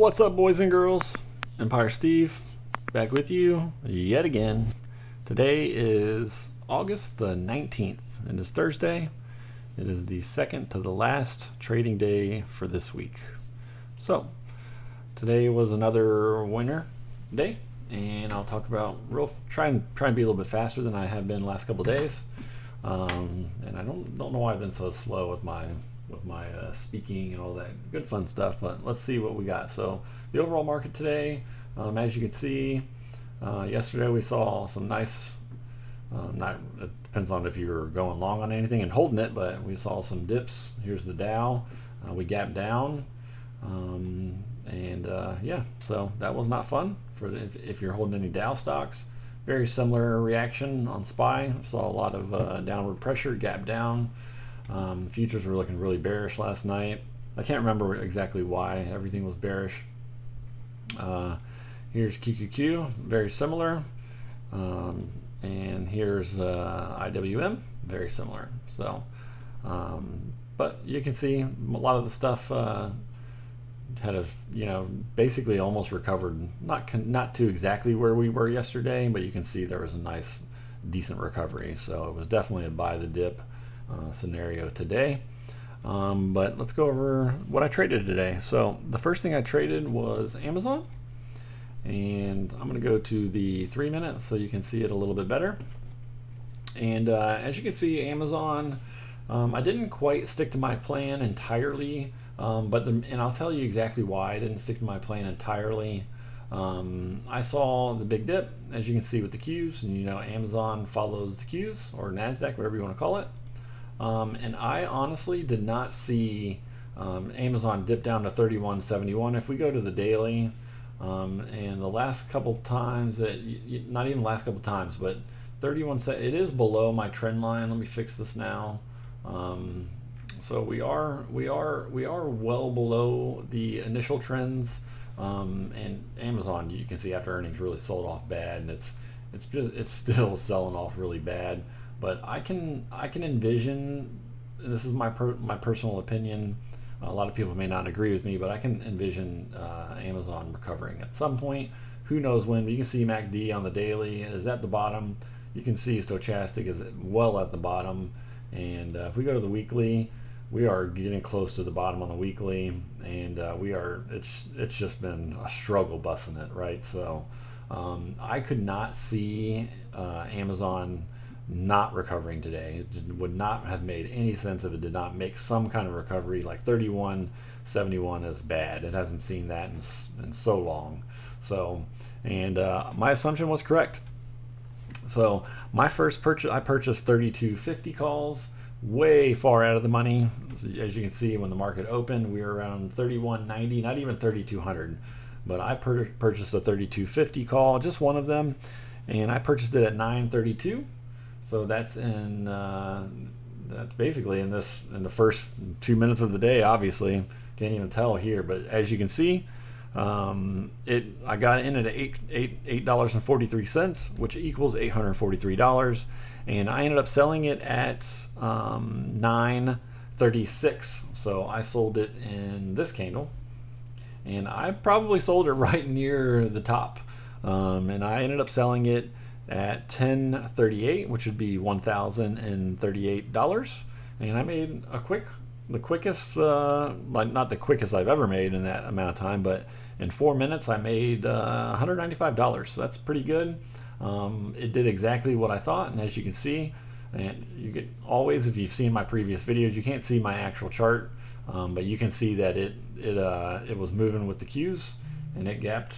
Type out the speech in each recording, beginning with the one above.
What's up, boys and girls? Mpire Steve back with you yet again. Today is August the 19th and it's Thursday. It is the second to the last trading day for this week. So today was another winner day, and I'll talk about try and be a little bit faster than I have been the last couple of days. And I don't know why I've been so slow with my speaking and all that good fun stuff, but let's see what we got. So the overall market today, as you can see, yesterday we saw some nice, it depends on if you're going long on anything and holding it, but we saw some dips. Here's the Dow. We gapped down, yeah, so that was not fun for if you're holding any Dow stocks. Very similar reaction on SPY. Saw a lot of downward pressure, gap down. Futures were looking really bearish last night. I can't remember exactly why everything was bearish. Here's QQQ, very similar. And here's IWM, very similar. So, but you can see a lot of the stuff had basically almost recovered. Not to exactly where we were yesterday, but you can see there was a nice, decent recovery. So it was definitely a buy the dip scenario today. But let's go over what I traded today. So the first thing I traded was Amazon, and I'm going to go to the 3 minutes so you can see it a little bit better. And as you can see, Amazon, I didn't quite stick to my plan entirely, and I'll tell you exactly why I didn't stick to my plan entirely. I saw the big dip, as you can see with the Qs, and Amazon follows the Qs, or NASDAQ, whatever you want to call it. And I honestly did not see Amazon dip down to 31.71. If we go to the daily, and the last couple times, not even last couple times, but 31, it is below my trend line. Let me fix this now. So we are well below the initial trends. And Amazon, you can see after earnings really sold off bad, and it's still selling off really bad. But I can envision, and this is my personal opinion, a lot of people may not agree with me, but I can envision Amazon recovering at some point. Who knows when? But you can see MACD on the daily is at the bottom. You can see stochastic is well at the bottom. And if we go to the weekly, we are getting close to the bottom on the weekly, and it's just been a struggle busting it, right? So I could not see Amazon not recovering today. It would not have made any sense if it did not make some kind of recovery. Like 31.71 is bad. It hasn't seen that in so long. So, and my assumption was correct. So my first purchase, I purchased 32.50 calls, way far out of the money. As you can see, when the market opened, we were around 31.90, not even 3200. But I purchased a 32.50 call, just one of them, and I purchased it at 9.32. So that's that's basically in the first 2 minutes of the day. Obviously, can't even tell here, but as you can see, I got in at $8.43, which equals $843, and I ended up selling it at 9.36. So I sold it in this candle, and I probably sold it right near the top, and I ended up selling it at 10.38, which would be $1,038, and I made the quickest, not the quickest I've ever made in that amount of time, but in 4 minutes I made $195. So that's pretty good. It did exactly what I thought, and as you can see, and you get always, if you've seen my previous videos, you can't see my actual chart, but you can see that it was moving with the Qs, and it gapped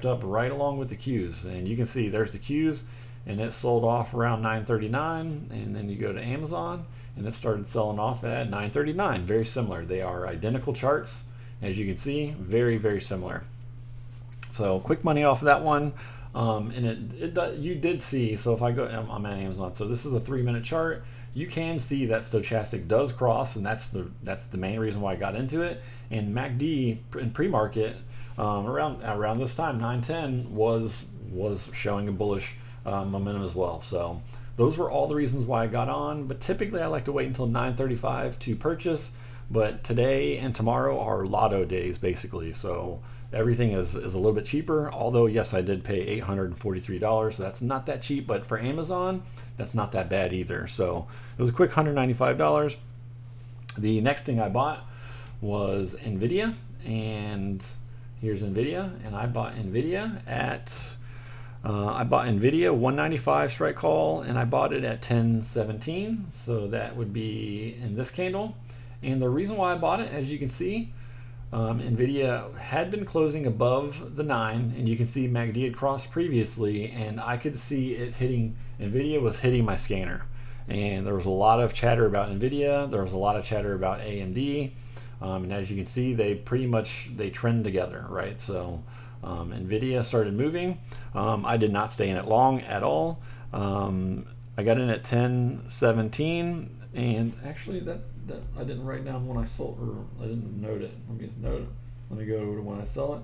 up right along with the Qs, and you can see there's the Qs, and it sold off around 9.39, and then you go to Amazon, and it started selling off at 9.39. Very similar. They are identical charts, as you can see, very, very similar. So quick money off of that one. And you did see, so if I go, I'm at Amazon, so this is a 3 minute chart. You can see that stochastic does cross, and that's the main reason why I got into it. And MACD in pre-market, around this time, 9:10, was showing a bullish momentum as well. So those were all the reasons why I got on, but typically I like to wait until 9:35 to purchase. but today and tomorrow are lotto days basically. So everything is a little bit cheaper, although yes, I did pay $843. So that's not that cheap, but for Amazon, that's not that bad either. So it was a quick $195. The next thing I bought was NVIDIA, and here's NVIDIA, and I bought NVIDIA at 195 strike call, and I bought it at 1017. So that would be in this candle. And the reason why I bought it, as you can see, NVIDIA had been closing above the 9, and you can see MACD had crossed previously, and I could see it hitting, NVIDIA was hitting my scanner. And there was a lot of chatter about NVIDIA, there was a lot of chatter about AMD, and as you can see, they trend together, right? So NVIDIA started moving. I did not stay in it long at all. I got in at 1017, and actually that I didn't write down when I sold, or I didn't note it. Let me just note it. Let me go to when I sell it.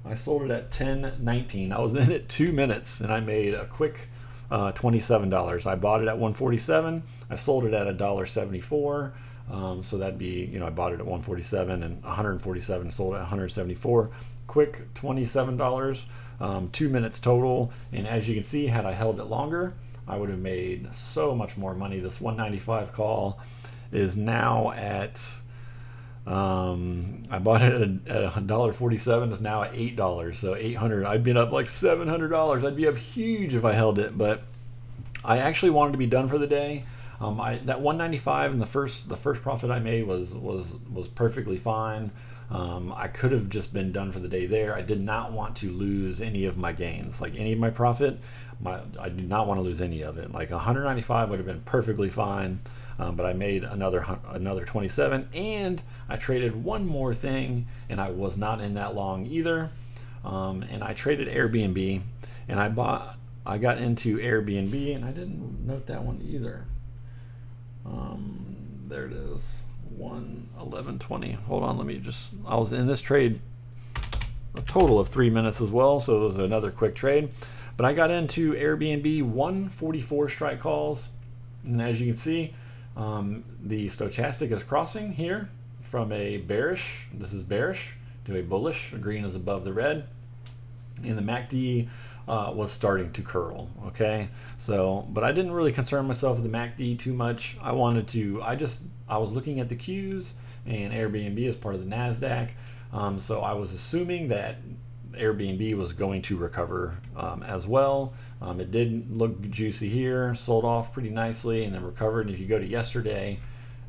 I sold it at 1019. I was in it 2 minutes, and I made a quick $27. I bought it at 147. I sold it at $1.74. So that'd be, I bought it at 147 and 147, sold it at 174. Quick $27, 2 minutes total. And as you can see, had I held it longer, I would have made so much more money. This 195 call is now at, I bought it at $1.47. It's now at $8. So 800. I'd been up like $700. I'd be up huge if I held it, but I actually wanted to be done for the day. That 195 and the first profit I made was perfectly fine. I could have just been done for the day there. I did not want to lose any of my gains, like any of my profit. I did not want to lose any of it. Like 195 would have been perfectly fine, but I made another 27, and I traded one more thing, and I was not in that long either. And I traded Airbnb, and I got into Airbnb, and I didn't note that one either. There it is, 1:11:20. Hold on, I was in this trade a total of 3 minutes as well, so it was another quick trade. But I got into Airbnb 144 strike calls, and as you can see, the stochastic is crossing here from a bearish, this is bearish, to a bullish. Green is above the red, and the MACD was starting to curl. Okay, so but I didn't really concern myself with the MACD too much. I was looking at the Qs, and Airbnb is part of the NASDAQ, so I was assuming that Airbnb was going to recover as well. It did look juicy here, sold off pretty nicely, and then recovered. And if you go to yesterday,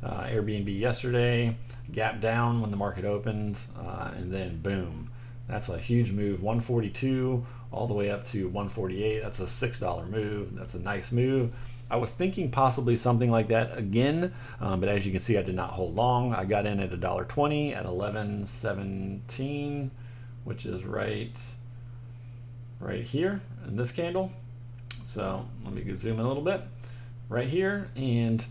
Airbnb yesterday gapped down when the market opened, and then boom, that's a huge move, 142 all the way up to 148. That's a $6 move. That's a nice move. I was thinking possibly something like that again, but as you can see, I did not hold long. I got in at $1.20 at 1117, which is right here in this candle. So let me zoom in a little bit, right here, and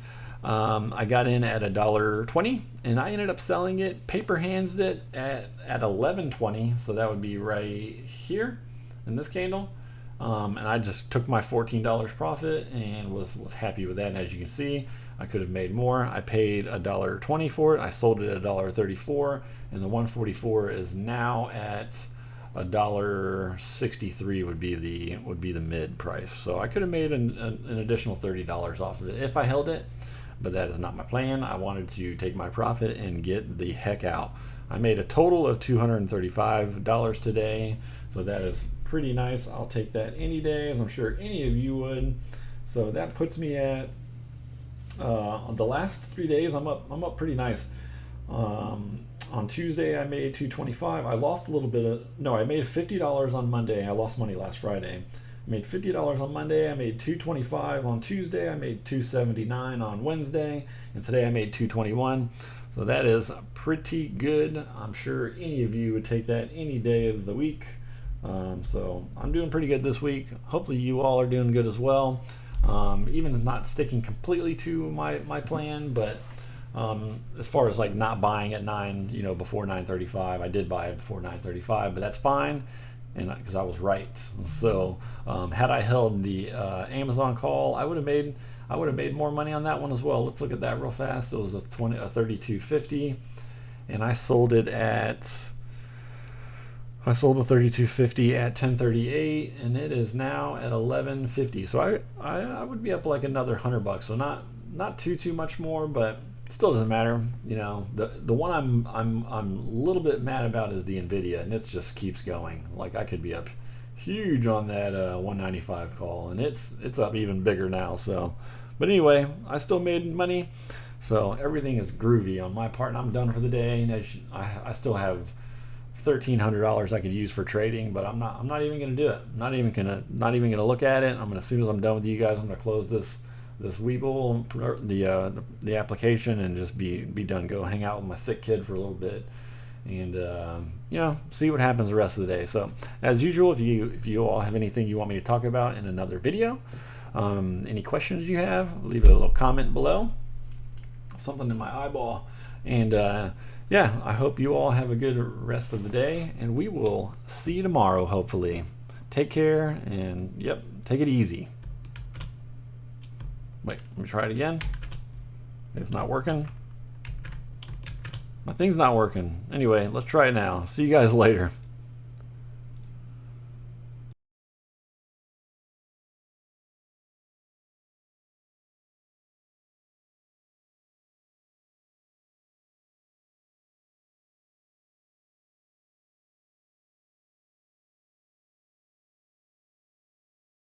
I got in at $1.20, and I ended up selling it, paper hands it at 1120. So that would be right here in this candle. And I just took my $14 profit and was happy with that. And as you can see, I could have made more. I paid $1.20 for it. I sold it at $1.34, and the 144 is now at $1.63 would be the mid price. So I could have made an additional $30 off of it if I held it, but that is not my plan. I wanted to take my profit and get the heck out. I made a total of $235 today, so that is pretty nice. I'll take that any day, as I'm sure any of you would. So that puts me at on the last 3 days, I'm up pretty nice. On Tuesday, I made $225. I lost a little bit I made $50 on Monday. I lost money last Friday. I made $50 on Monday. I made $225 on Tuesday. I made $279 on Wednesday, and today I made $221. So that is pretty good. I'm sure any of you would take that any day of the week. So I'm doing pretty good this week. Hopefully you all are doing good as well. Even not sticking completely to my plan, but as far as like not buying at before 9:35, I did buy it before 9:35, but that's fine. and because I was right. So had I held the Amazon call, I would have made more money on that one as well. Let's look at that real fast. It was a 32.50, and I sold it at. I sold the 32.50 at 10.38, and it is now at 11.50. So I would be up like another $100. So not too much more, but still doesn't matter. You know, the one I'm a little bit mad about is the NVDA, and it just keeps going. Like I could be up huge on that 195 call, and it's up even bigger now. So, but anyway, I still made money. So everything is groovy on my part, and I'm done for the day. And I still have $1,300 I could use for trading, but I'm not even gonna do it. Not even gonna look at it. I'm gonna, as soon as I'm done with you guys, I'm gonna close this Webull, the application, and just be done. Go hang out with my sick kid for a little bit, and you know, see what happens the rest of the day. So as usual, if you all have anything you want me to talk about in another video, any questions you have, leave a little comment below. Something in my eyeball, and yeah, I hope you all have a good rest of the day, and we will see you tomorrow, hopefully. Take care, and yep, take it easy. Wait, let me try it again. It's not working. My thing's not working. Anyway, let's try it now. See you guys later.